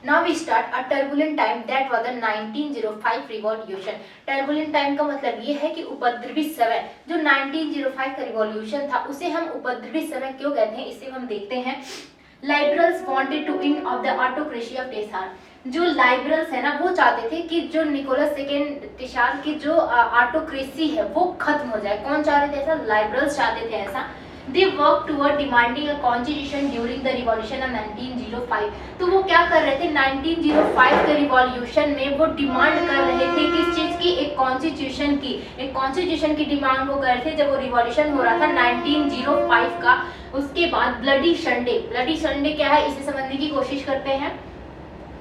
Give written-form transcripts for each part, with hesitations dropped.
Now we start a turbulent time that was the 1905 revolution. Turbulent time का मतलब ये है कि उपद्रवी समय, जो 1905 का रिवॉल्यूशन था उसे हम उपद्रवी समय क्यों कहते हैं, इसे हम देखते हैं। Liberals wanted to end of the autocracy of टेसार। जो लाइबरल्स है ना वो चाहते थे कि जो निकोलस सेकेंड टेसार की जो ऑटोक्रेसी है वो खत्म हो जाए। कौन चाह रहे थे ऐसा? लाइबरल्स चाहते थे ऐसा। They worked toward demanding a constitution during the revolution of 1905। तो वो क्या कर रहे थे 1905 के रिवॉल्यूशन में? वो डिमांड कर रहे थे किस चीज की? एक कॉन्स्टिट्यूशन की डिमांड वो कर रहे थे जब वो रिवॉल्यूशन हो रहा था 1905 का। उसके बाद ब्लडी संडे क्या है इसे समझने की कोशिश करते हैं।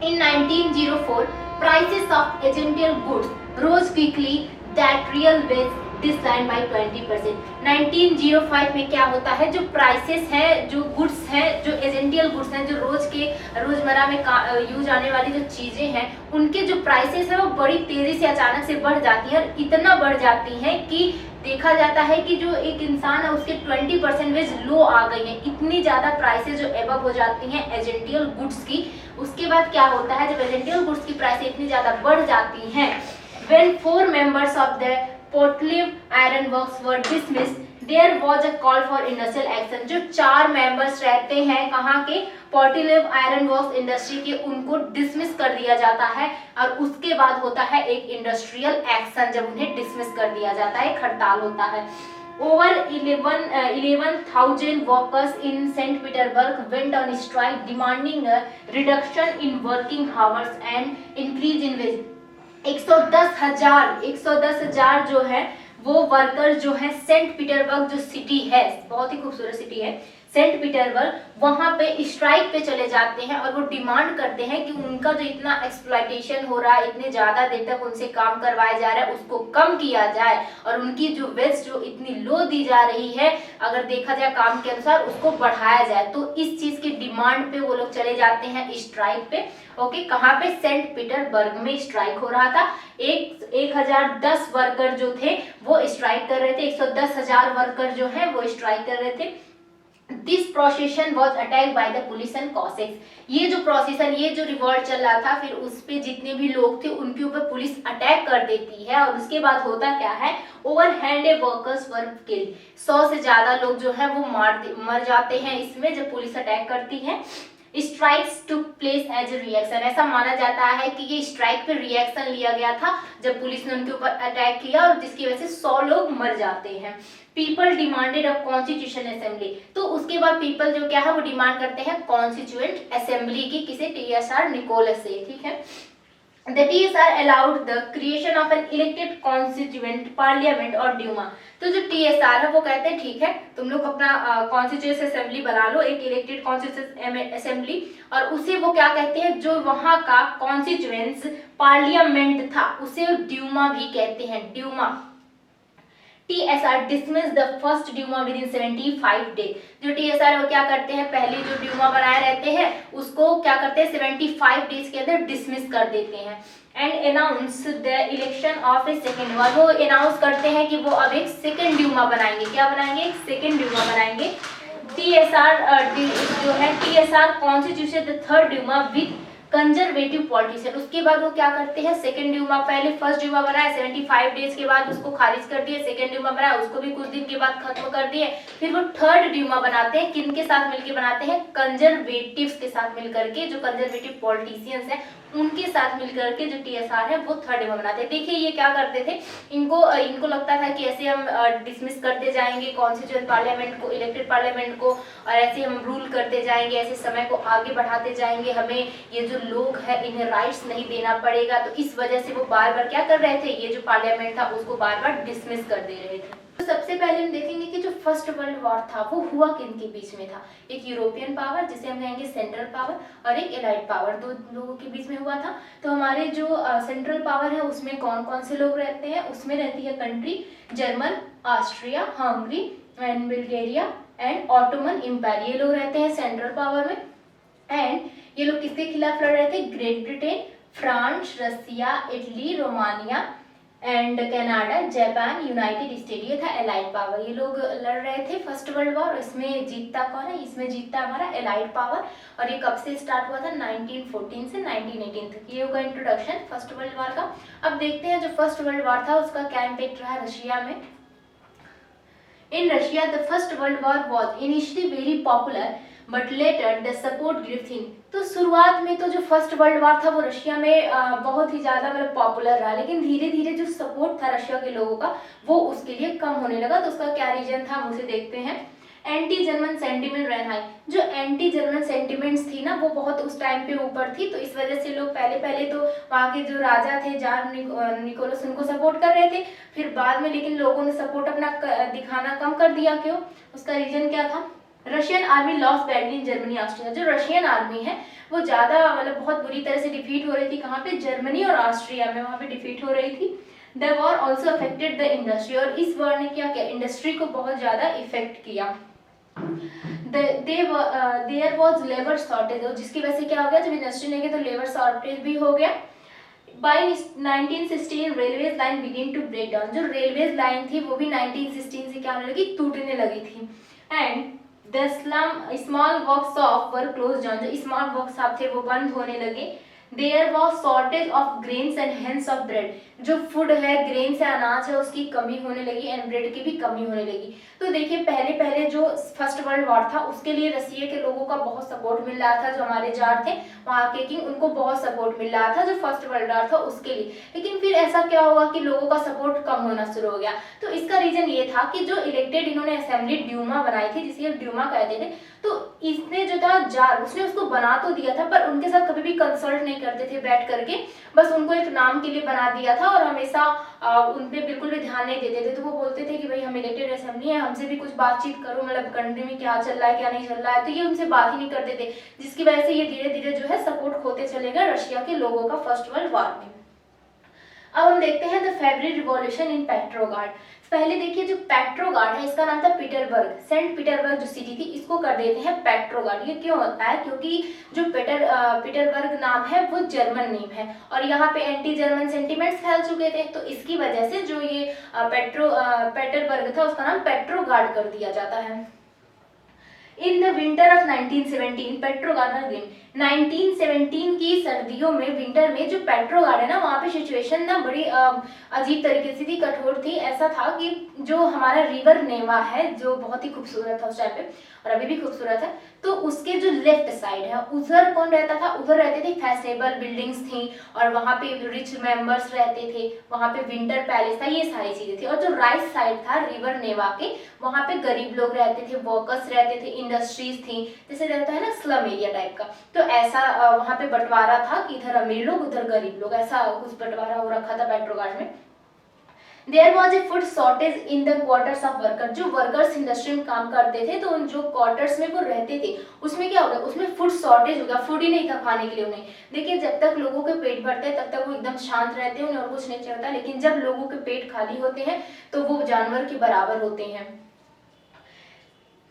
In 1904, prices of essential goods rose quickly that real wages declined by 20%। 1905 में क्या होता है? जो प्राइसेस हैं, जो गुड्स हैं, जो एसेंशियल गुड्स हैं, जो रोजमर्रा में यूज आने वाली जो चीजें हैं, उनके जो प्राइसेस हैं वो बड़ी तेजी से अचानक से बढ़ जाती हैं और इतना बढ़ जाती हैं कि देखा जाता है कि जो एक इंसान है उसके 20% लो आ गई है। इतनी ज्यादा प्राइसेस जो एबव हो जाती हैं एसेंशियल गुड्स की। उसके बाद क्या होता है? जब एसेंशियल गुड्स की प्राइसेस इतनी ज्यादा बढ़ जाती हैं, when 4 members of the Portlive Iron Works were dismissed, there was a call for industrial action। जो 4 मेंबर्स रहते हैं कहाँ के? पोर्टलिव आयरन वर्क्स इंडस्ट्री के, उनको डिसमिस कर दिया जाता है और उसके बाद होता है एक इंडस्ट्रियल एक्शन। जब उन्हें डिसमिस कर दिया जाता है, एक हड़ताल होता है। Over 11,000 workers in St. Petersburg went on strike demanding a reduction in working hours and increase in wage। 110,000 जो है वो वर्कर्स जो है सेंट पीटर्सबर्ग जो सिटी है, बहुत ही खूबसूरत सिटी है सेंट पीटर्सबर्ग, वहां पे स्ट्राइक पे चले जाते हैं और वो डिमांड करते हैं कि उनका जो इतना एक्सप्लॉयटेशन हो रहा है, इतने ज्यादा देर तक उनसे काम करवाया जा रहा है, उसको कम किया जाए और उनकी जो वेज जो इतनी लो दी जा रही है अगर देखा जाए काम के अनुसार, उसको बढ़ाया जाए। तो इस चीज की डिमांड पे वो लोग चले जाते हैं स्ट्राइक पे। ओके, कहाँ पे? सेंट पीटर्सबर्ग में स्ट्राइक हो रहा था। 1010 वर्कर जो थे वो स्ट्राइक कर रहे थे, 110,000 वर्कर जो है वो स्ट्राइक कर रहे थे। This procession was attack by the police and cossacks. ये जो प्रोसेशन, ये जो रिवॉल्ट चल रहा था, फिर उस पे जितने भी लोग थे उनके ऊपर पुलिस अटैक कर देती है और उसके बाद होता क्या है? Over hand workers were killed. 100 से ज्यादा लोग जो है वो मर जाते हैं इसमें जब पुलिस अटैक करती है। Strikes took place as a reaction. ऐसा माना जाता है कि ये स्ट्राइक पे रिएक्शन लिया गया था जब पुलिस ने उनके ऊपर अटैक किया और जिसकी वजह से 100 लोग मर जाते हैं। People demanded a constitution assembly. तो उसके बाद पीपल जो क्या है वो डिमांड करते हैं कॉन्स्टिट्यूएंट असेंबली की, किसे? टीएसआर निकोलस से। ठीक है। The TSR allowed the creation of an elected constituent parliament or Duma। तो जो TSR है वो कहते हैं ठीक है तुम लोग अपना कॉन्स्टिट्यूएंट असेंबली बना लो, एक इलेक्टेड कॉन्स्टिट्यूएंट असेंबली, और उसे वो क्या कहते हैं? जो वहां का कॉन्स्टिट्यूएंट्स पार्लियामेंट था उसे ड्यूमा भी कहते हैं, Dumas. TSR dismiss the first Duma within 75 days। जो TSR वो क्या करते हैं? पहले जो ड्यूमा बनाए रहते हैं उसको क्या करते हैं? 75 डेज के अंदर डिसमिस कर देते हैं। And announce the election of A second one. वो अनाउंस करते हैं कि वो अब एक सेकेंड ड्यूमा बनाएंगे। क्या बनाएंगे? एक सेकेंड ड्यूमा बनाएंगे। TSR जो है TSR constitution the third Duma with conservative politician. उसके बाद वो क्या करते हैं? सेकंड ड्यूमा, पहले फर्स्ट ड्यूमा बनाया 75 डेज के बाद उसको खारिज कर दिए, सेकंड ड्यूमा बनाया उसको भी कुछ दिन के बाद खत्म कर दिए, फिर वो थर्ड ड्यूमा बनाते हैं। किनके साथ मिलकर बनाते हैं? कंजर्वेटिव्स के साथ मिलकर के, जो कंजर्वेटिव पॉलिटिशियंस हैं उनके साथ मिलकर के जो टीएसआर है वो थर्ड ड्यूमा बनाते हैं। देखिए ये क्या करते थे, इनको लगता था कि ऐसे हम डिसमिस करते जाएंगे कॉन्स्टिट्यूएंट पार्लियामेंट को, इलेक्टेड पार्लियामेंट को, और ऐसे हम रूल करते जाएंगे, ऐसे समय को आगे बढ़ाते जाएंगे, हमें ये जो लोग हैं इन्हें राइट्स नहीं देना पड़ेगा। तो इस वजह से वो बार बार क्या कर रहे थे? ये जो पार्लियामेंट था उसको बार बार डिसमिस कर दे रहे थे। तो सबसे पहले हम देखेंगे कि जो फर्स्ट वर्ल्ड वॉर था वो हुआ किनके बीच में था। एक यूरोपियन पावर जिसे हम कहेंगे सेंट्रल पावर, और एक एलाइड पावर, दो लोगों के बीच में हुआ था। तो हमारे जो सेंट्रल पावर है उसमें कौन कौन से लोग रहते हैं? उसमें रहती है country German, Austria, Hungary and Bulgaria and Ottoman empire, ये लोग रहते हैं सेंट्रल पावर में। एंड ये लोग किसके खिलाफ लड़ रहे थे? Great Britain, France, Russia, Italy, Romania and Canada, Japan, United State, ये था एलाइड पावर। ये लोग लड़ रहे थे फर्स्ट वर्ल्ड वॉर। इसमें जीतता कौन है? इसमें जीतता हमारा एलाइड पावर। और ये कब से स्टार्ट हुआ था? 1914 से 1918 तक। ये होगा इंट्रोडक्शन फर्स्ट वर्ल्ड वॉर का। अब देखते हैं जो फर्स्ट वर्ल्ड वॉर था उसका क्या इम्पैक्ट रहा रशिया में। In Russia, the First World War was initially very popular, but later the support grew thin. तो शुरुआत में तो जो फर्स्ट वर्ल्ड वॉर था वो रशिया में बहुत ही ज़्यादा मतलब पॉपुलर रहा, लेकिन धीरे धीरे जो सपोर्ट था रशिया के लोगों का वो उसके लिए कम होने लगा। तो उसका क्या रीजन था हम उसे देखते हैं। एंटी जर्मन सेंटिमेंट रैन हाई। जो एंटी जर्मन सेंटिमेंट्स थी ना वो बहुत उस टाइम पे ऊपर थी, तो इस वजह से लोग पहले तो वहाँ के जो राजा थे जार निकोलस उनको सपोर्ट कर रहे थे, फिर बाद में लेकिन लोगों ने सपोर्ट अपना दिखाना कम कर दिया। क्यों? उसका रीजन क्या था? Russian army loss badly in Germany Austria. जो रशियन आर्मी है वो ज़्यादा मतलब बहुत बुरी तरह से डिफीट हो रही थी। कहाँ पे? जर्मनी और ऑस्ट्रिया में, वहाँ पे डिफीट हो रही थी। The war also affected the industry. और इस वॉर ने क्या किया? इंडस्ट्री को बहुत ज़्यादा इफेक्ट किया। देयर वॉज लेबर शॉर्टेज, और जिसकी वजह से क्या हो गया? जब इंडस्ट्री नहीं गई तो लेबर शॉर्टेज भी हो गया। By 1916 railways line begin to break down. जो रेलवेज लाइन थी वो भी 1916 से क्या होने लगी? टूटने लगी थी। And the small workshop were close down. जो स्मॉल वर्कशॉप थे वो बंद होने लगे। There was shortage of grains and hence of bread. जो फूड है, ग्रेन से अनाज है, उसकी कमी होने लगी एंड ब्रेड की भी कमी होने लगी। तो देखिए पहले जो फर्स्ट वर्ल्ड वॉर था उसके लिए रसिया के लोगों का बहुत सपोर्ट मिल रहा था। जो हमारे जार थे वहाँ के किंग, उनको बहुत सपोर्ट मिल रहा था जो फर्स्ट वर्ल्ड वॉर था उसके लिए। लेकिन फिर ऐसा क्या हुआ कि लोगों का सपोर्ट कम होना शुरू हो गया। तो इसका रीजन ये था कि जो इलेक्टेड इन्होंने असेंबली ड्यूमा बनाई थी, जिसे ड्यूमा कहते थे, तो इसने जो था जार उसने उसको बना तो दिया था पर उनके साथ कभी भी कंसल्ट नहीं करते थे बैठ करके, बस उनको एक नाम के लिए बना दिया था और हमेशा उन पे बिल्कुल भी ध्यान नहीं देते थे। तो वो बोलते थे कि भाई हम इलेक्टेड असेंबली है, हमसे भी कुछ बातचीत करो, मतलब कंट्री में क्या चल रहा है क्या नहीं चल रहा है। तो ये उनसे बात ही नहीं करते थे, जिसकी वजह से ये धीरे धीरे जो है सपोर्ट खोते चले गए रशिया के लोगों का फर्स्ट वर्ल्ड वॉर में। अब हम देखते हैं the February revolution in Petrograd. पहले देखिए जो पेट्रोग्राड है इसका नाम था पीटरबर्ग। सेंट पीटरबर्ग जो सिटी थी इसको कर देते हैं पेट्रोग्राड। ये क्यों होता है? क्योंकि जो पीटरबर्ग नाम है वो जर्मन नेम है और यहाँ पे एंटी जर्मन सेंटिमेंट्स फैल चुके थे, तो इसकी वजह से जो ये पेटरबर्ग था उसका नाम पेट्रोग्राड कर दिया जाता है। In the winter of 1917 Petrograd game. 1917 की सर्दियों में, विंटर में जो पेट्रोग्राड है ना वहाँ पे सिचुएशन ना बड़ी अजीब तरीके से थी, कठोर थी। ऐसा था कि जो हमारा रिवर नेवा है जो बहुत ही खूबसूरत था उस टाइम पे और अभी भी खूबसूरत है, तो उसके जो लेफ्ट साइड है उधर कौन रहता था? उधर रहते थे फैशनेबल बिल्डिंग्स थी और वहाँ पे रिच मेंबर्स रहते थे, वहाँ पे विंटर पैलेस था, ये सारी चीजें थी। और जो राइट साइड था रिवर नेवा के, वहाँ पे गरीब लोग रहते थे, वर्कर्स रहते थे, इंडस्ट्रीज थी, जैसे रहता है ना स्लम एरिया टाइप का। तो ऐसा वहाँ पे बंटवारा था कि इधर अमीर लोग उधर गरीब लोग, ऐसा कुछ बंटवारा हो रखा था पेट्रोग्राड में। There was a food shortage in the quarters of worker. जो वर्कर्स इंडस्ट्री में काम करते थे तो उन जो क्वार्टर्स में वो रहते थे उसमें क्या हो गया? उसमें फूड शॉर्टेज हो गया, फूड ही नहीं था खाने के लिए उन्हें। देखिए जब तक लोगों के पेट भरते हैं तब तक वो एकदम शांत रहते हैं, उन्हें और कुछ नहीं चाहिए, लेकिन जब लोगों के पेट खाली होते हैं तो वो जानवर के बराबर होते हैं।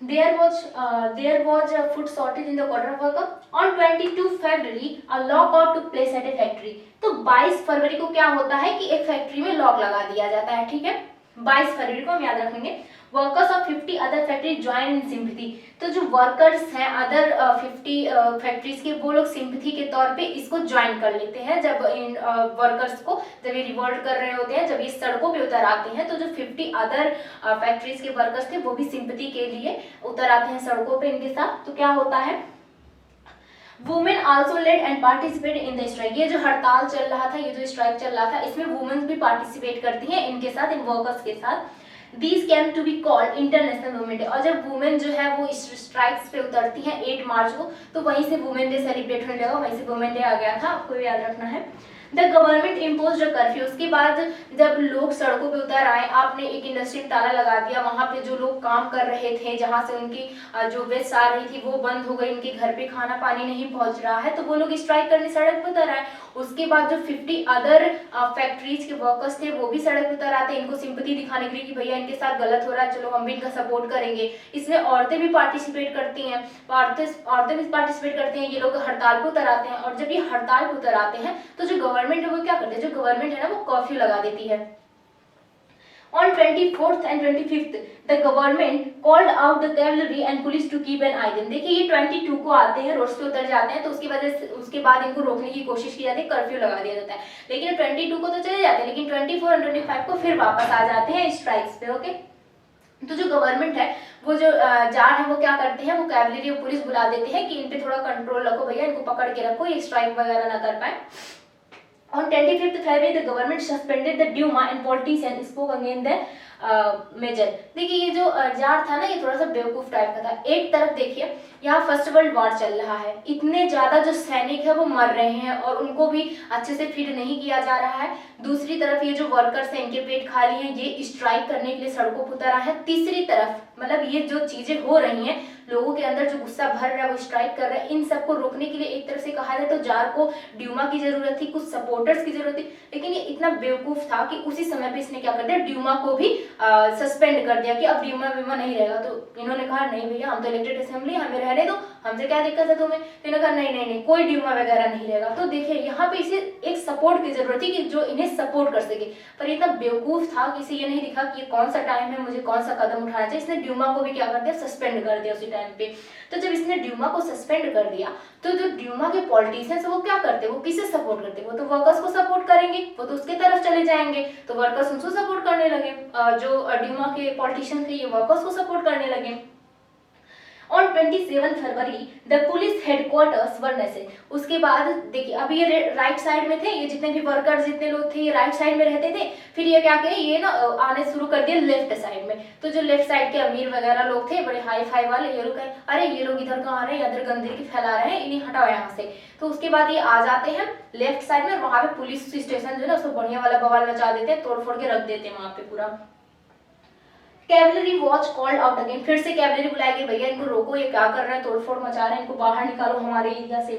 There was a food shortage in the quarter of worker. On 22 February, a lockout took place at a factory. तो 22 फरवरी को क्या होता है कि एक फैक्ट्री में लॉक लगा दिया जाता है, ठीक है। 22 फरवरी को हम याद रखेंगे। Workers of 50 other factory join in sympathy. तो जो वर्कर्स हैं अदर 50 फैक्ट्रीज के, वो लोग सिंपैथी के तौर पे इसको ज्वाइन कर लेते हैं। जब इन वर्कर्स को, जब ये रिवोल्ट कर रहे होते हैं, जब ये सड़कों पे उतर आते हैं, तो जो 50 अदर फैक्ट्रीज के वर्कर्स थे वो भी सिंपैथी के लिए उतर आते हैं सड़कों पे इनके साथ। तो क्या होता है? Women also led and participate in the strike. ये जो हड़ताल चल रहा था, ये जो स्ट्राइक चल रहा था, इसमें वुमेन्स भी पार्टिसिपेट करती हैं इनके साथ, इन वर्कर्स के साथ। These came to be called international women day. और जब वुमेन जो है वो इस स्ट्राइक्स पे उतरती हैं 8 मार्च को, तो वहीं से वुमेन डे सेलिब्रेट होने लगा, वहीं से वुमेन डे आ गया था, आपको याद रखना है। The government impose a curfew. उसके बाद जब लोग सड़कों पे उतर आए, आपने एक इंडस्ट्री में ताला लगा दिया, वहाँ पे जो लोग काम कर रहे थे, जहाँ से उनकी जो वेस्ट आ रही थी वो बंद हो गई, उनके घर पे खाना पानी नहीं पहुँच रहा है, तो वो लोग स्ट्राइक करने सड़क पे उतर आए। उसके बाद जो 50 अदर फैक्ट्रीज के वर्कर्स थे वो भी सड़क पे उतर आते हैं इनको सिंपैथी दिखाने के लिए कि भैया इनके साथ गलत हो रहा है, चलो हम भी इनका सपोर्ट करेंगे। इसमें औरतें भी पार्टिसिपेट करती हैं, औरतें भी पार्टिसिपेट करती हैं। ये लोग हड़ताल पे उतर आते हैं और जब ये हड़ताल पे उतर आते हैं तो जो गवर्नमेंट है वो क्या करती है? जो गवर्नमेंट है ना वो कर्फ्यू लगा देती है। On 24th and 25th, the government called out the cavalry and police to keep an eye on them. देखिए ये 22 को आते हैं, रोड्स पे उतर जाते हैं, तो उसकी वजह से उसके बाद इनको रोकने की कोशिश की जाती है, कर्फ्यू लगा दिया जाता है। लेकिन 22 को तो चले जाते हैं, लेकिन 24 और 25 को फिर वापस आ जाते हैं स्ट्राइक्स पे। ओके, तो जो गवर्नमेंट है वो जो जार है वो क्या करते हैं, वो कैवलरी और पुलिस बुला देते हैं कि इन पे थोड़ा कंट्रोल रखो भैया, इनको पकड़ के रखो, ये स्ट्राइक वगैरह ना कर पाए। On 25th February, the government suspended the Duma and politicians spoke against the measure. देखिए ये जो जार था ना, ये थोड़ा सा बेवकूफ टाइप का था। एक तरफ देखिए यहाँ फर्स्ट वर्ल्ड वॉर चल रहा है, इतने ज्यादा जो सैनिक है वो मर रहे हैं और उनको भी अच्छे से फीड नहीं किया जा रहा है। दूसरी तरफ ये जो वर्कर्स हैं इनके पेट खाली हैं, ये स्ट्राइक करने के लिए सड़कों पर उतर है। तीसरी तरफ मतलब ये जो चीजें हो रही हैं, लोगों के अंदर जो गुस्सा भर रहा है वो स्ट्राइक कर रहे हैं, इन सबको रोकने के लिए एक तरफ से कहा जाए तो जार को ड्यूमा की जरूरत थी, कुछ सपोर्टर्स की जरूरत थी, लेकिन ये इतना बेवकूफ था कि उसी समय पे इसने क्या कर दिया, ड्यूमा को भी सस्पेंड कर दिया कि अब ड्यूमा व्यूमा नहीं रहेगा। तो इन्होंने कहा नहीं भैया, हम तो इलेक्टेड असेंबली, हमें रहने दो, हमसे क्या दिक्कत है तुम्हें। तो इन्होंने कहा नहीं, कोई ड्यूमा वगैरह नहीं रहेगा। तो देखिए यहाँ पे इसे एक सपोर्ट की जरूरत थी कि जो इन्हें सपोर्ट कर सके, पर इतना बेवकूफ था कि इसे ये नहीं दिखा कि ये कौन सा टाइम है, मुझे कौन सा कदम उठाना चाहिए। इसने ड्यूमा को भी क्या कर दिया, सस्पेंड कर दिया उसी टाइम पे। तो जब इसने ड्यूमा को सस्पेंड कर दिया तो जो ड्यूमा के पॉलिटिशियंस वो क्या करते, वो किसे सपोर्ट करते, वो तो वर्कर्स को सपोर्ट करेंगे, वो तो उसके तरफ चले जाएंगे, तो वर्कर्स उनको सपोर्ट करने लगे। जो ड्यूमा के पॉलिटिशियंस थे ये वर्कर्स को सपोर्ट करने लगे। On 27 February the police headquarters were नैसे। उसके बाद देखिए अभी ये राइट साइड में थे, ये जितने भी वर्कर्स जितने लोग थे ये राइट साइड में रहते थे। फिर ये क्या किए, ये ना आने शुरू कर दिए लेफ्ट साइड में। तो जो लेफ्ट साइड के अमीर वगैरह लोग थे, बड़े हाई फाई वाले, ये लोग अरे ये लोग इधर कहाँ आ रहे हैं, इधर गंदगी फैला रहे हैं, इन्हें हटाओ यहाँ से। तो उसके बाद ये आ जाते हैं लेफ्ट साइड में, वहां पे पुलिस स्टेशन जो है उसको बढ़िया वाला बवाल मचा देते हैं, तोड़ फोड़ के रख देते हैं वहां पे पूरा। Cavalry watch called out again, फिर से कैवलरी बुलाएगी, भैया इनको रोको, ये क्या कर रहे हैं, तोड़फोड़ मचा रहे हैं, इनको बाहर निकालो हमारे एरिया से।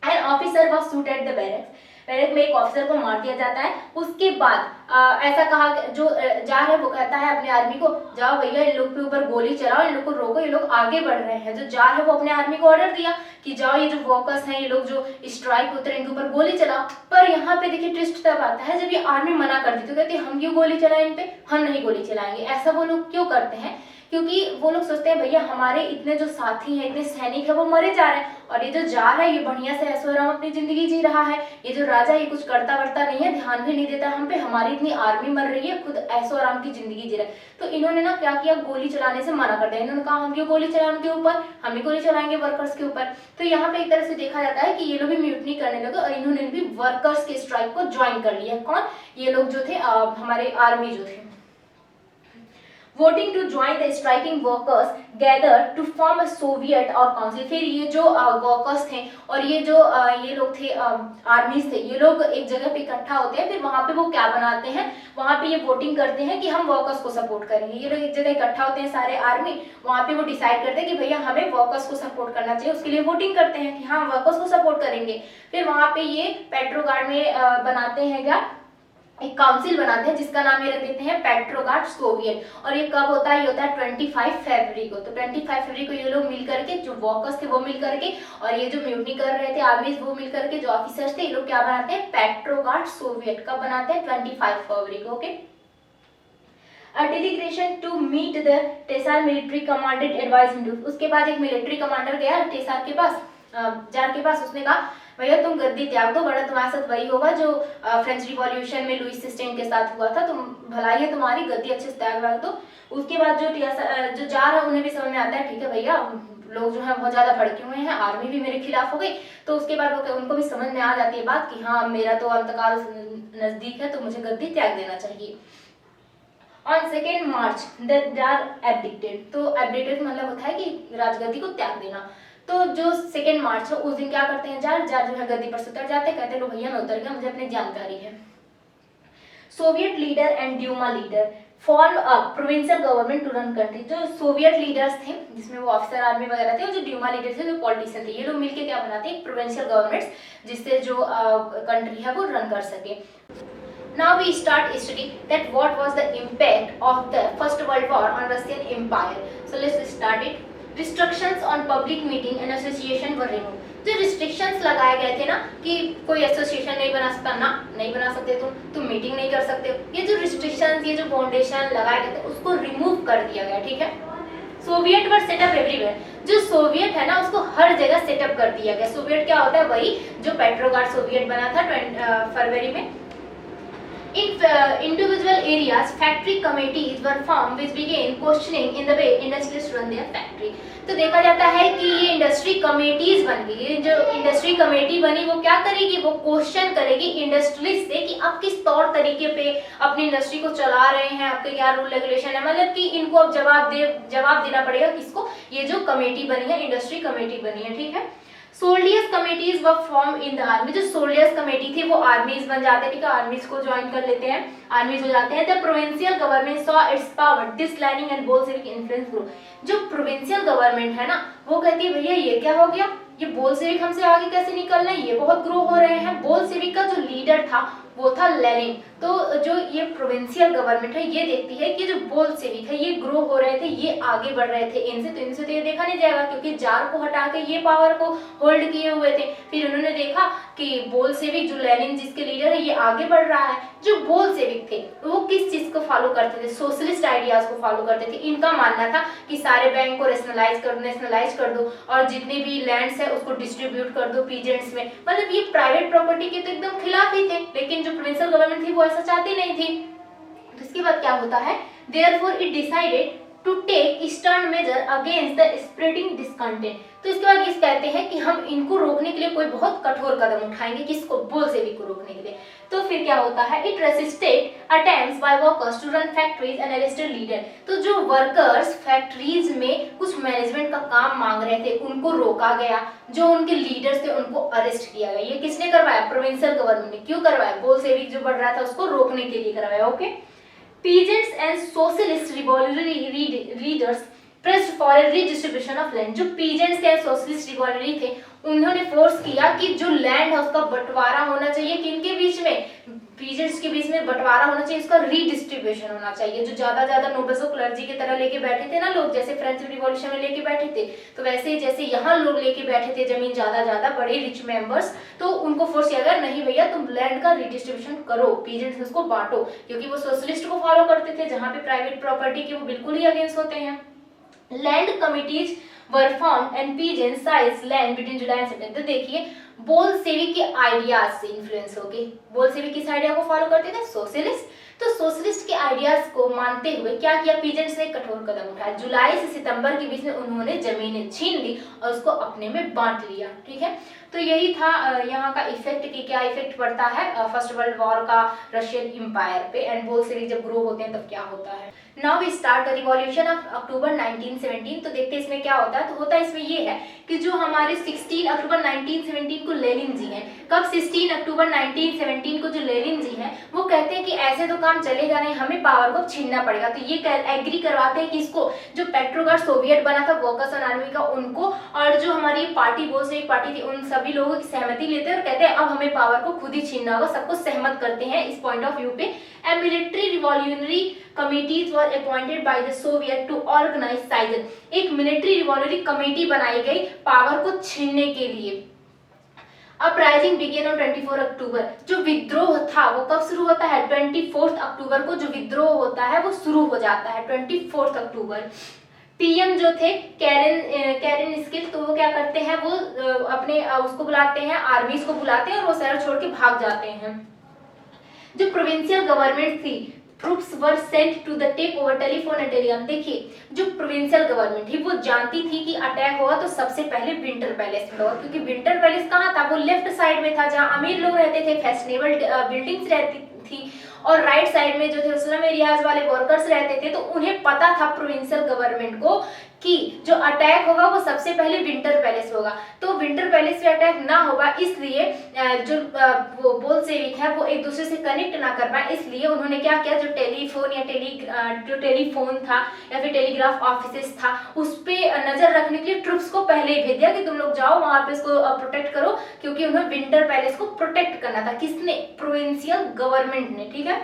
An officer was shoot at the barracks, barrack में एक ऑफिसर को मार दिया जाता है। उसके बाद ऐसा कहा, जो जार है वो कहता है अपने आर्मी को, जाओ भैया इन लोग के ऊपर गोली चलाओ, इन लोग को रोको, ये लोग आगे बढ़ रहे हैं। जो जार है वो अपने आर्मी को ऑर्डर दिया कि जाओ ये जो वर्कर्स हैं, ये लोग जो स्ट्राइक उतरे, इनके ऊपर गोली चलाओ। पर यहाँ पे देखिए ट्विस्ट तब आता है जब ये आर्मी मना करती, तो कहती है हम क्यों गोली चलाएं इन पे, हम नहीं गोली चलाएंगे। ऐसा वो लोग क्यों करते हैं, क्योंकि वो लोग सोचते हैं भैया हमारे इतने जो साथी हैं, इतने सैनिक है वो मरे जा रहे हैं, और ये जो जार है ये बढ़िया से ऐशो आराम अपनी जिंदगी जी रहा है। ये जो राजा ये कुछ करता वर्ता नहीं है, ध्यान भी नहीं देता हम पे, हमारी इतनी आर्मी मर रही है, खुद ऐशो आराम की जिंदगी जी रहा है। तो इन्होंने ना क्या किया, गोली चलाने से मना कर दिया। इन्होंने कहा हम क्यों गोली चलाएं उनके ऊपर, हम भी गोली चलाएंगे वर्कर्स के ऊपर। तो यहाँ पे एक तरह से देखा जाता है कि ये लोग भी म्यूटनी करने लगे और इन्होंने भी वर्कर्स के स्ट्राइक को ज्वाइन कर लिया। कौन, ये लोग जो थे हमारे आर्मी जो थे। Voting to join the striking workers gathered to form a Soviet or council। फिर ये जो वर्कर्स थे और ये जो ये लोग थे आर्मीज थे, ये लोग एक जगह पे इकट्ठा होते हैं, फिर वहां पे वो क्या बनाते हैं, वहां पे ये वोटिंग करते हैं कि हम वर्कर्स को सपोर्ट करेंगे। ये लोग एक जगह इकट्ठा होते हैं सारे आर्मी, वहां पे वो डिसाइड करते हैं कि भैया हमें वर्कर्स को सपोर्ट करना चाहिए, उसके लिए वोटिंग करते हैं कि हाँ वर्कर्स को सपोर्ट करेंगे। फिर वहां पे ये पेट्रोगार्ड में बनाते हैं क्या, एक काउंसिल बनाते हैं जिसका नाम ये रख देते हैं पेट्रोगार्ड सोवियत। और ये कब होता है, ये होता है 25 फरवरी को। तो 25 फरवरी को ये लोग मिल करके, जो वर्कर्स थे वो मिल करके, और ये जो म्यूटनी कर रहे थे आर्मी वो मिल करके, जो ऑफिसर्स थे, ये लोग क्या बनाते हैं, पेट्रोगार्ड सोवियत। कब बनाते हैं, 25 फरवरी को। Okay, A delegation to meet the tsar military commanded advice. उसके बाद एक मिलिट्री कमांडर गया टेसार के पास, जार के पास, उसने कहा भैया तुम गद्दी त्याग दो, बड़ा तुम्हारे साथ वही होगा जो फ्रेंच रिवॉल्यूशन में लुईस सिस्टेन के साथ हुआ था, तुम भलाई है तुम्हारी, गद्दी अच्छे से त्याग दो। उसके बाद जो जार है उन्हें भी समझ में आता है, ठीक है भैया लोग जो है बहुत ज्यादा भड़के हुए हैं, आर्मी भी मेरे खिलाफ हो गई। तो उसके बाद उनको भी समझ में आ जाती है बात कि हाँ मेरा तो अंतकाल नजदीक है, तो मुझे गद्दी त्याग देना चाहिए। On 2 March the jar abdicated। तो abdicated मतलब होता है कि राजगद्दी को त्याग देना। तो जो 2 मार्च है उस दिन क्या करते हैं, जार जो है गद्दी पर से उतर जाते हैं, कहते हैं लो भैया मैं उतर गया, मुझे अपनी जानकारी है। Soviet leader and Duma leader form a provincial government to run country. जो सोवियत लीडर्स थे जिसमें वो ऑफिसर आर्मी वगैरह थे, और जो ड्यूमा लीडर थे जो पॉलिटिशियन थे, ये लोग मिलकर क्या बनाते हैं, प्रोविंशियल गवर्नमेंट्स, जिससे जो कंट्री है वो रन कर सके। Now we start studying that what was the impact of the First World War on Russian Empire. So let's start it. Restrictions on public meeting and association were removed। जो restrictions लगाए गए थे ना कि कोई association नहीं बना सकता ना, नहीं बना सकते तुम मीटिंग नहीं कर सकते, ये जो रिस्ट्रिक्शंस, ये जो फाउंडेशन लगाए गए थे उसको रिमूव कर दिया गया, ठीक है। सोवियत वर सेटअप एवरीवेयर, जो सोवियत है ना उसको हर जगह सेटअप कर दिया गया। सोवियत क्या होता है, वही जो पेट्रोग्राड सोवियत बना था फरवरी में। In individual areas, factory committees were formed which began questioning in the way industries run their factory। तो देखा जाता है कि ये इंडस्ट्री कमेटीज बन गई। ये जो इंडस्ट्री कमेटी बनी वो क्या करेगी, वो क्वेश्चन करेगी इंडस्ट्रीज से कि आप किस तौर तरीके पे अपनी इंडस्ट्री को चला रहे हैं, आपके क्या रूल रेगुलेशन है, मतलब कि इनको अब जवाब देना पड़ेगा किसको, ये जो कमेटी बनी है, इंडस्ट्री कमेटी बनी है, ठीक है। Soldiers committees were formed in the army, जो सोल्डियर्स कमेटी थी वो आर्मीज बन जाते हैं, ठीक है, आर्मीज को ज्वाइन कर लेते हैं, आर्मीज हो जाते हैं। The provincial government saw its power declining and Bolshevik influence grow, जो प्रोविंशियल गवर्नमेंट है ना वो कहती है भैया ये क्या हो गया, ये बोल्शेविक हमसे आगे कैसे निकल रहे हैं, ये बहुत ग्रो हो रहे हैं। बोल्शेविक का जो लीडर था वो था लेनिन। तो जो ये प्रोविंशियल गवर्नमेंट है ये देखती है कि जो बोल्शेविक है ये ग्रो हो रहे थे, ये आगे बढ़ रहे थे, इनसे तो ये देखा नहीं जाएगा क्योंकि जार को हटा के ये पावर को होल्ड किए हुए थे। फिर उन्होंने देखा कि बोल्शेविक जो लेनिन जिसके लीडर है ये आगे बढ़ रहा है। जो बोल्शेविक थे वो किस चीज को फॉलो करते थे, सोशलिस्ट आइडियाज को फॉलो करते थे। इनका मानना था कि सारे बैंक को नेशनलाइज कर दो और जितने भी लैंड्स है उसको डिस्ट्रीब्यूट कर दो पीजेंट्स में, मतलब ये प्राइवेट प्रॉपर्टी के तो एकदम खिलाफ ही थे। लेकिन जो प्रोविंशियल गवर्नमेंट थी वो ऐसा चाहती नहीं थी। तो इसके बाद क्या होता है, therefore it decided to take stern measure against the spreading discontent. तो इसके बाद ये कहते हैं कि हम इनको रोकने के लिए कोई बहुत कठोर कदम उठाएंगे, किसको, बोल्शेविक को रोकने के लिए। तो फिर क्या होता है, it resisted attempts by workers to run factories and arrested leader. तो जो वर्कर्स फैक्ट्रीज में कुछ मैनेजमेंट का काम मांग रहे थे उनको रोका गया, जो उनके लीडर्स थे उनको अरेस्ट किया गया। ये किसने करवाया, प्रोविंशियल गवर्नमेंट ने। क्यों करवाया, बोल्शेविक जो बढ़ रहा था उसको रोकने के लिए करवाया, okay. Peasants and socialist revolutionary leaders pressed for a redistribution of land। जो peasants के socialist रिवॉल्यूशनरी थे उन्होंने फोर्स किया कि जो लैंड है उसका बंटवारा होना चाहिए, किनके बीच में, पीजेंट्स के बीच में बंटवारा होना चाहिए, इसका रीडिस्ट्रीब्यूशन होना चाहिए। जो ज्यादा नोबल्स और क्लर्जी की तरह लेके बैठे थे ना लोग, जैसे फ्रेंच रिवॉल्यूशन में लेके बैठे थे, तो वैसे जैसे यहाँ लोग लेके बैठे थे जमीन ज्यादा बड़े रिच मेंबर्स, तो उनको फोर्स किया गया नहीं भैया तुम लैंड का रीडिस्ट्रीब्यूशन करो, पीजेंट्स उसको बांटो, क्योंकि वो सोशलिस्ट को फॉलो करते थे जहाँ पे प्राइवेट प्रॉपर्टी के वो बिल्कुल ही अगेंस्ट होते हैं। Land committees were formed and peasants seized land between July and September। तो देखिए बोल्शेविक के आइडियाज से इन्फ्लुएंस हो गए। बोल्शेविक किस आइडिया को फॉलो करते थे, सोशलिस्ट। तो सोशलिस्ट के आइडियाज को मानते हुए क्या किया, पीजेंट्स ने कठोर कदम उठाया। जुलाई से सितंबर के बीच में उन्होंने जमीनें छीन ली और उसको अपने में बांट लिया, ठीक है। तो यही था यहाँ का इफेक्ट कि क्या इफेक्ट पड़ता है फर्स्ट वर्ल्ड वॉर का रशियन एम्पायर पे, एंड बोल्शेविक जब ग्रो होते हैं तब क्या होता है। Now we start the revolution of October 1917। तो देखते हैं इसमें क्या होता है। तो होता है इसमें ये है कि जो हमारे 16 अक्टूबर 1917 को लेनिन जी हैं, कब 16 अक्टूबर 1917 को जो लेनिन जी हैं वो कहते हैं कि ऐसे तो काम चलेगा नहीं, हमें पावर को छीनना पड़ेगा। तो ये एग्री करवाते हैं कि इसको, जो पेट्रोग्राड सोवियत बना था वर्कर्स एंड आर्मी का, उनको, और जो हमारी पार्टी बोल्शेविक पार्टी थी उन सभी लोगों की सहमति लेते हैं और कहते हैं अब हमें पावर को खुद ही छीनना होगा, सबको सहमत करते हैं इस पॉइंट ऑफ व्यू पे। And military revolutionary committees were appointed by the Soviet to organise साइजन। एक मिलिट्री रिवॉल्यूशनरी कमेटी बनाई गई पावर को छीनने के लिए। अपराइजिंग बिगेन ऑन 24 अक्टूबर। जो विद्रोह था वो कब शुरू होता है, 24 अक्टूबर को जो विद्रोह होता है वो शुरू हो जाता है 24 अक्टूबर। पीएम जो थे कैरन स्किल, तो वो क्या करते हैं, वो अपने उसको बुलाते हैं, आर्मीज को बुलाते हैं और वो शहर छोड़ के भाग जाते हैं। जो प्रोविंशियल गवर्नमेंट थी, troops were sent to the take over telephone and telegram. देखिए जो प्रोविंशियल गवर्नमेंट थी वो जानती थी कि अटैक होगा तो सबसे पहले विंटर पैलेस में होगा, क्योंकि विंटर पैलेस कहाँ था, वो लेफ्ट साइड में था जहाँ अमीर लोग रहते थे, फैशनेबल बिल्डिंग्स रहती थी, और राइट साइड में जो थे स्लम एरियाज वाले वर्कर्स रहते थे। तो उन्हें पता था प्रोविंशियल गवर्नमेंट को कि जो अटैक होगा वो सबसे पहले विंटर पैलेस होगा, तो विंटर पैलेस पे अटैक ना होगा, इसलिए जो वो बोल्शेविक है वो एक दूसरे से कनेक्ट ना कर पाए, इसलिए उन्होंने क्या किया, जो टेलीफोन या जो टेलीफोन था या फिर टेलीग्राफ ऑफिसेस था उस पे नजर रखने के लिए ट्रुप्स को पहले ही भेज दिया कि तुम लोग जाओ वहां पे इसको प्रोटेक्ट करो, क्योंकि उन्हें विंटर पैलेस को प्रोटेक्ट करना था। किसने, प्रोविंशियल गवर्नमेंट ने, ठीक है।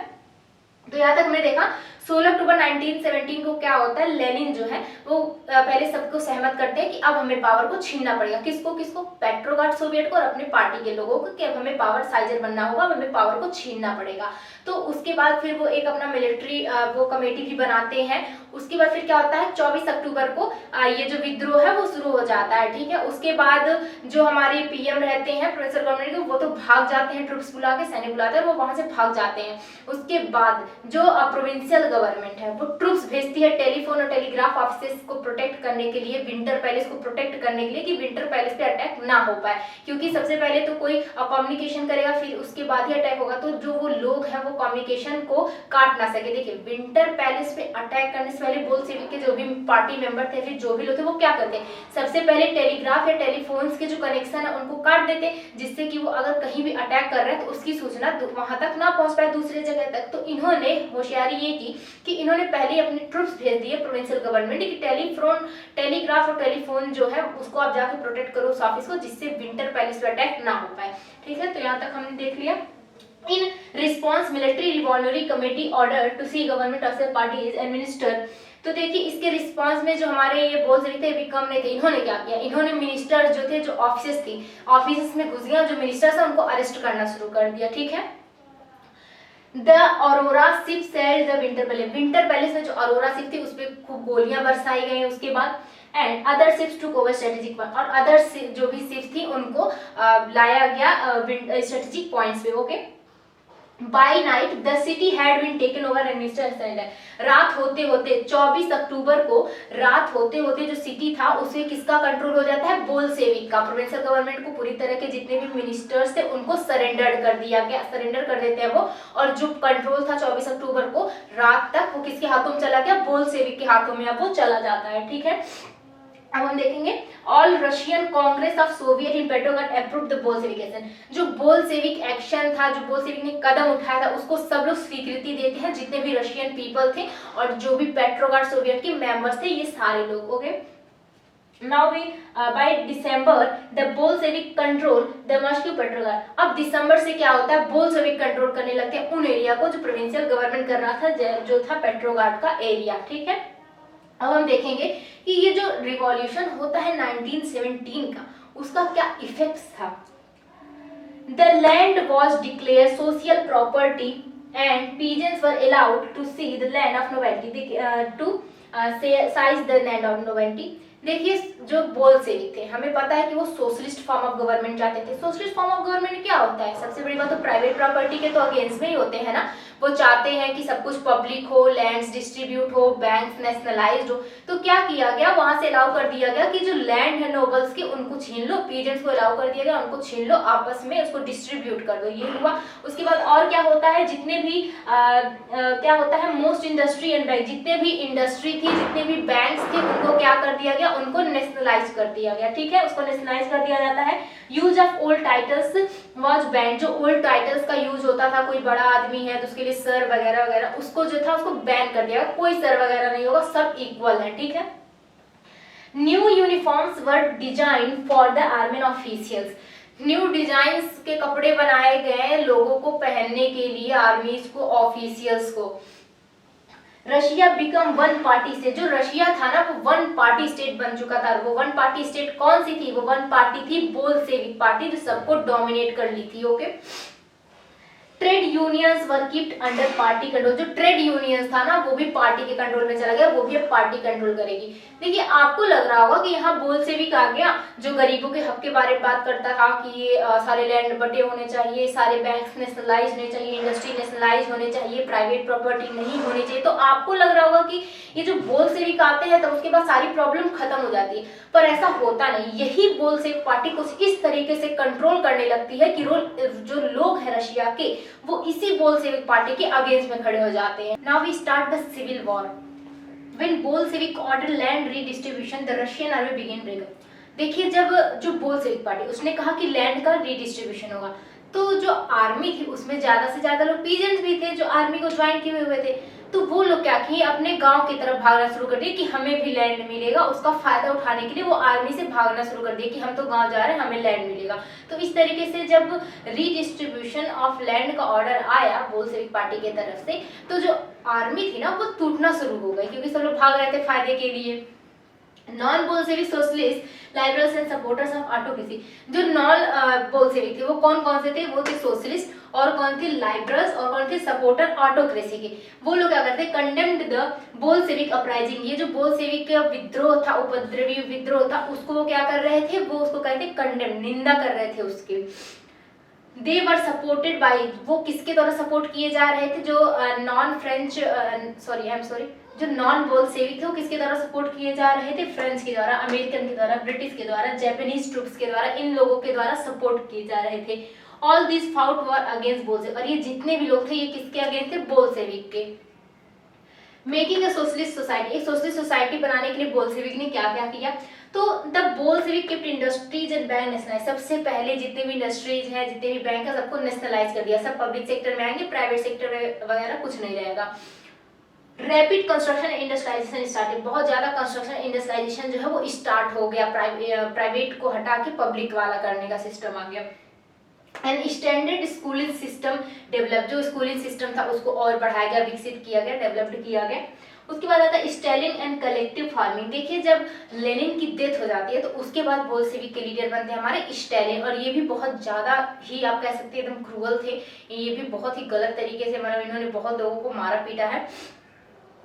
तो यहाँ तक हमने देखा 16 अक्टूबर 1917 को क्या होता है, लेनिन जो है वो पहले सबको सहमत करते हैं कि अब हमें पावर को छीनना पड़ेगा। किसको किसको? पेट्रोग्राड सोवियत को और अपने पार्टी के लोगों को, कि अब हमें पावर साइजर बनना होगा, अब हमें पावर को छीनना पड़ेगा। तो उसके बाद फिर वो एक अपना मिलिट्री वो कमेटी भी बनाते हैं। उसके बाद फिर क्या होता है, 24 अक्टूबर को ये जो विद्रोह है वो शुरू हो जाता है, ठीक है। उसके बाद जो हमारे पीएम रहते हैं प्रोविंशियल गवर्नमेंट के, वो तो भाग जाते हैं, ट्रुप्स बुला के, सैनिक बुलाते हैं, वो वहां से भाग जाते हैं। उसके बाद जो प्रोविंशियल गवर्नमेंट है वो ट्रुप्स भेजती है टेलीफोन और टेलीग्राफ ऑफिस को प्रोटेक्ट करने के लिए, विंटर पैलेस को प्रोटेक्ट करने के लिए, कि विंटर पैलेस पे अटैक ना हो पाए, क्योंकि सबसे पहले तो कोई कम्युनिकेशन करेगा, फिर उसके बाद ही अटैक होगा, तो जो वो लोग हैं वो कम्युनिकेशन को काट ना सके। देखिए विंटर पैलेस पे अटैक करने से पहले बोल्शेविक के जो भी पार्टी मेंबर थे, फिर जो भी लोग थे, वो क्या करते, सबसे पहले टेलीग्राफ या टेलीफोन्स के जो कनेक्शन है उनको काट देते, जिससे कि वो अगर कहीं भी अटैक कर रहे हैं तो उसकी सूचना वहां तक ना पहुंच पाए, दूसरे जगह तक। तो इन्होंने होशियारी ये की कि इन्होंने पहले अपने ट्रुप्स भेज दिए प्रोविंशियल गवर्नमेंट कि टेलीग्राफ और टेलीफोन जो है उसको आप जाके प्रोटेक्ट करो उस ऑफिस को, जिससे विंटर पैलेस पे अटैक ना हो पाए, ठीक है। तो यहाँ तक हमने देख लिया। In response, military revolutionary committee ordered to see government of the party is administered। तो देखिए इसके रिस्पांस में जो हमारे ये बोल्शेविक थे, कम नहीं थे, इन्होंने क्या किया, इन्होंने मिनिस्टर जो थे, जो ऑफिसेस थी, ऑफिसेस में घुस गया, जो मिनिस्टर्स है उनको अरेस्ट करना शुरू कर दिया, ठीक है। The Arora ship sailed the winter palace, winter palace में जो अरोरा शिप थी उस पर खूब गोलियां बरसाई गई। उसके बाद and other ships to over strategic point, और अदर जो भी शिप्स थी उनको लाया गया स्ट्रेटेजिक पॉइंट्स पे, okay. By night the city had been taken over administration, रात होते होते 24 अक्टूबर को रात होते होते जो सिटी था उसे किसका कंट्रोल हो जाता है, बोल्शेविक का। प्रोविंशियल गवर्नमेंट को पूरी तरह के जितने भी मिनिस्टर्स थे उनको सरेंडर कर दिया गया, सरेंडर कर देते हैं वो, और जो कंट्रोल था 24 अक्टूबर को रात तक वो किसके हाथों में चला गया, बोल्शेविक के हाथों में अब वो चला जाता है, ठीक है। अब हम देखेंगे all Russian Congress of Soviet in Petrograd approved the Bolshevik action, जो बोल्शेविक एक्शन था, जो बोल्शेविक ने कदम उठाया था उसको सब लोग स्वीकृति देते हैं, जितने भी रशियन पीपल थे और जो भी पेट्रोग्राड सोवियत के मेंबर्स थे, ये सारे लोग, okay. Now we by December the Bolshevik control the Moscow Petrograd. अब दिसंबर से क्या होता है, बोल्शेविक कंट्रोल करने लगते हैं उन एरिया को जो प्रोविंशियल गवर्नमेंट कर रहा था, जो था पेट्रोग्राड का एरिया, ठीक है। अब हम देखेंगे कि ये जो रिवॉल्यूशन होता है 1917 का, उसका क्या इफेक्ट्स था। The land was declare social property and peasants were allowed to see the land of novelty, to size the land of novelty. देखिए जो बोल्शेविक थे, हमें पता है कि वो सोशलिस्ट फॉर्म ऑफ गवर्नमेंट चाहते थे। सोशलिस्ट फॉर्म ऑफ गवर्नमेंट क्या होता है, सबसे बड़ी बात तो प्राइवेट प्रॉपर्टी के तो अगेंस्ट में ही होते हैं ना। वो चाहते हैं कि सब कुछ पब्लिक हो, लैंड्स डिस्ट्रीब्यूट हो, बैंक्स नेशनलाइज्ड हो। तो क्या किया गया, वहां से अलाउ कर दिया गया कि जो लैंड है नोबल्स की उनको छीन लो, पीजेंट्स को अलाउ कर दिया गया उनको छीन लो, आपस में उसको डिस्ट्रीब्यूट कर दो, ये हुआ। उसके बाद और क्या होता है, जितने भी क्या होता है, मोस्ट इंडस्ट्री एंड बैंक, जितने भी इंडस्ट्री थी, जितने भी बैंक्स थे, उनको क्या कर दिया गया, उनको नेशनलाइज कर दिया गया, ठीक है। उसको नेशनलाइज कर दिया जाता है। Use of old titles was ban, जो ओल्ड टाइटल्स का यूज होता था, कोई बड़ा आदमी है तो उसके लिए सर वगैरह वगैरह, उसको जो था उसको बैन कर दिया, कोई सर वगैरह नहीं होगा, सब इक्वल है, ठीक है। New uniforms were design for the army officials, new designs के कपड़े बनाए गए लोगों को पहनने के लिए, आर्मीज को, ऑफिशियल्स को। Russia become one party state, जो रशिया था ना वो वन पार्टी स्टेट बन चुका था। वो वन पार्टी स्टेट कौन सी थी, वो वन पार्टी थी बोल्शेविक पार्टी, जो सबको डोमिनेट कर ली थी, ओके। ट्रेड यूनियंस वर कीप्ड अंडर पार्टी कंट्रोल, जो ट्रेड यूनियंस था ना वो भी पार्टी के कंट्रोल में चला गया, वो भी अब पार्टी कंट्रोल करेगी। देखिए आपको लग रहा होगा कि यहाँ बोल्शेविक आ गया जो गरीबों के हक के बारे में बात करता था कि ये सारे लैंड बटे होने चाहिए, सारे बैंक्स नेशनलाइज होने चाहिए, इंडस्ट्री नेशनलाइज होने चाहिए, प्राइवेट प्रॉपर्टी नहीं होनी चाहिए। तो आपको लग रहा होगा कि ये जो बोल्शेविक आते हैं तो उसके बाद सारी प्रॉब्लम खत्म हो जाती है, पर ऐसा होता नहीं। यही बोल्शेविक पार्टी को इस तरीके से कंट्रोल करने लगती है कि जो लोग हैं रशिया के, वो इसी बोल्शेविक पार्टी के अगेंस्ट में खड़े हो जाते हैं। Now we start the civil war. When Bolshevik ordered land redistribution, the Russian army began breakup। देखिए जब जो बोल्शेविक पार्टी उसने कहा कि लैंड का रीडिस्ट्रीब्यूशन होगा, तो जो आर्मी थी उसमें ज्यादा से ज्यादा लोग पीजेंट्स भी थे जो आर्मी को ज्वाइन किए हुए थे, तो वो लोग क्या किए, अपने गांव की तरफ भागना शुरू कर दिए कि हमें भी लैंड मिलेगा। उसका फायदा उठाने के लिए वो आर्मी से भागना शुरू कर दिए कि हम तो गांव जा रहे हैं, हमें लैंड मिलेगा। तो इस तरीके से जब रीडिस्ट्रीब्यूशन ऑफ लैंड का ऑर्डर आया बोल्शेविक पार्टी की तरफ से, तो जो आर्मी थी ना वो टूटना शुरू हो गई, क्योंकि सब लोग भाग रहे थे फायदे के लिए। Non Bolshevik socialist liberals and supporters of autocracy, जो नॉन बोल्शेविक थे वो कौन कौन से थे, वो थे सोशलिस्ट, और कौन थे लाइबरल्स, और कौन थे सपोर्टर ऑटोक्रेसी के। वो लोग क्या करते, कंडेम्ड द बोल्शेविक अपराइजिंग, ये जो बोल्शेविक विद्रोह था, उपद्रवी विद्रोह था, उसको वो क्या कर रहे थे, वो उसको कहते कंडेम, निंदा कर रहे थे उसके। दे वर सपोर्टेड बाई, वो किसके द्वारा सपोर्ट किए जा रहे थे, जो नॉन फ्रेंच जो नॉन बोल्शेविक थे वो किसके द्वारा सपोर्ट किए जा रहे थे, फ्रेंच के द्वारा, अमेरिकन के द्वारा, ब्रिटिश के द्वारा, जापानीज ट्रूप्स के द्वारा, इन लोगों के द्वारा सपोर्ट किए जा रहे थे। All this fought were against Bolshevik, और ये जितने भी लोग थे ये किसके अगेंस्ट थे, बोल्शेविक के। मेकिंग अ सोशलिस्ट सोसाइटी, एक सोशलिस्ट सोसाइटी बनाने के लिए बोल्शेविक ने क्या क्या किया, तो the Bolshevik kept industries and bank nationalise, सबसे पहले जितने भी इंडस्ट्रीज हैं, जितने भी बैंक है, सबको नेशनलाइज कर दिया, सब पब्लिक सेक्टर में आएंगे, प्राइवेट सेक्टर वगैरह कुछ नहीं रहेगा। रैपिड कंस्ट्रक्शन इंडस्ट्रियलाइजेशन स्टार्टेड, बहुत ज्यादा कंस्ट्रक्शन इंडस्ट्रियलाइजेशन जो है वो स्टार्ट हो गया, प्राइवेट को हटा के पब्लिक वाला करने का सिस्टम आ गया। And standard schooling system develop, जो स्कूलिंग सिस्टम था उसको और बढ़ाया गया, विकसित किया गया, डेवलप्ड किया गया। उसके बाद आता है स्टालिन एंड कलेक्टिव फार्मिंग। देखिए जब लेनिन की डेथ हो जाती है तो उसके बाद बोल्शेविक के लीडर बनते हैं हमारे स्टालिन, और ये भी बहुत ज़्यादा ही आप कह सकते हैं एकदम क्रूअल थे, ये भी बहुत ही गलत तरीके से, मतलब इन्होंने बहुत लोगों को मारा पीटा है।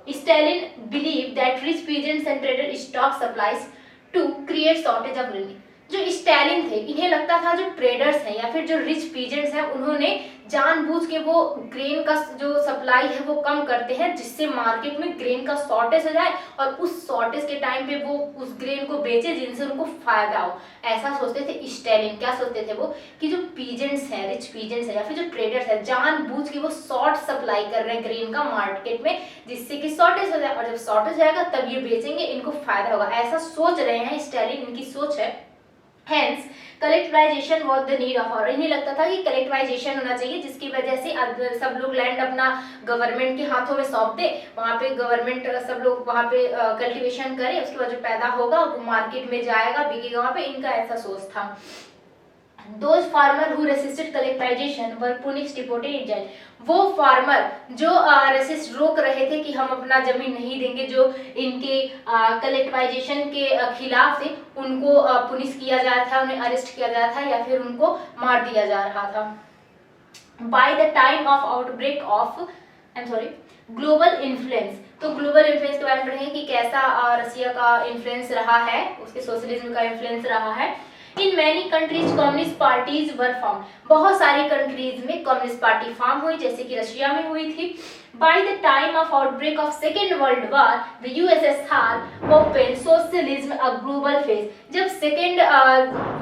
Stalin believe that rich peasants and trader stock supplies to create shortage of grain. जो स्टालिन थे इन्हें लगता था जो ट्रेडर्स हैं या फिर जो रिच पीजेंट्स हैं उन्होंने जानबूझ के वो ग्रेन का जो सप्लाई है वो कम करते हैं, जिससे मार्केट में ग्रेन का शॉर्टेज हो जाए और उस शॉर्टेज के टाइम पे वो उस ग्रेन को बेचे जिनसे उनको फायदा हो। ऐसा सोचते थे स्टालिन। क्या सोचते थे वो कि जो पीजेंट्स हैं, रिच पीजेंट्स हैं या फिर जो ट्रेडर्स हैं, जानबूझ के वो शॉर्ट सप्लाई कर रहे हैं ग्रेन का मार्केट में, जिससे कि शॉर्टेज हो जाए, और जब शॉर्टेज आएगा तब ये बेचेंगे, इनको फायदा होगा। ऐसा सोच रहे हैं स्टालिन, इनकी सोच है। Hence, collectivisation was the need of, और इन्हें लगता था कि कलेक्टिवाइजेशन होना चाहिए जिसकी वजह से सब लोग लैंड अपना गवर्नमेंट के हाथों में सौंप दे, वहाँ पे गवर्नमेंट सब लोग वहाँ पे कल्टीवेशन करे, उसके बाद जो पैदा होगा वो मार्केट में जाएगा, बिकेगा वहाँ पे, इनका ऐसा सोच था। Those farmer who resisted collectivization were punished, deported in jail. वो फार्मर जो रेसिस्ट रोक रहे थे कि हम अपना जमीन नहीं देंगे, जो इनके कलेक्टिवाइजेशन के खिलाफ थे, उनको पुनिश किया जा रहा था, उन्हें अरेस्ट किया जा रहा था या फिर उनको मार दिया जा रहा था। By the time of outbreak of global influence, तो ग्लोबल इन्फ्लुएंस के बारे में पढ़ेंगे कि कैसा रसिया का इन्फ्लुएंस रहा है, उसके सोशलिज्म का इन्फ्लुएंस रहा है। In many countries communist parties were form, बहुत सारी कंट्रीज में कम्युनिस्ट पार्टी फॉर्म हुई, जैसे कि रशिया में हुई थी। By the time of outbreak of Second World War, the USSR opened socialism a global phase. जब सेकेंड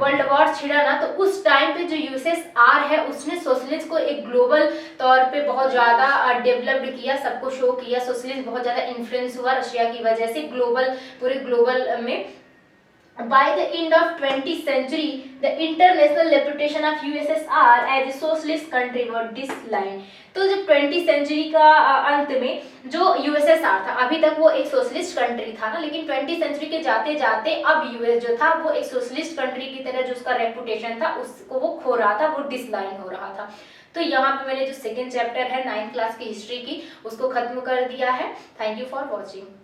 वर्ल्ड वॉर छिड़ा ना तो उस टाइम पे जो यूएसएसआर है उसने सोशलिज्म को एक ग्लोबल तौर पे बहुत ज़्यादा डेवलप्ड किया, सबको शो किया। सोशलिज्म बहुत ज़्यादा इन्फ्लुएंस हुआ रशिया की वजह से ग्लोबल, पूरे ग्लोबल में। By the end of 20th century, the international reputation of USSR as a socialist country was declined. तो जब 20th सेंचुरी का अंत में जो यूएसएसआर था, अभी तक वो एक सोशलिस्ट कंट्री था ना, लेकिन 20th सेंचुरी के जाते जाते अब यूएस जो था वो एक सोशलिस्ट कंट्री की तरह जो उसका रेपुटेशन था उसको वो खो रहा था, वो डिसलाइन हो रहा था। तो यहाँ पे मैंने जो सेकेंड चैप्टर है 9th क्लास की हिस्ट्री की उसको खत्म कर दिया है। Thank you for watching.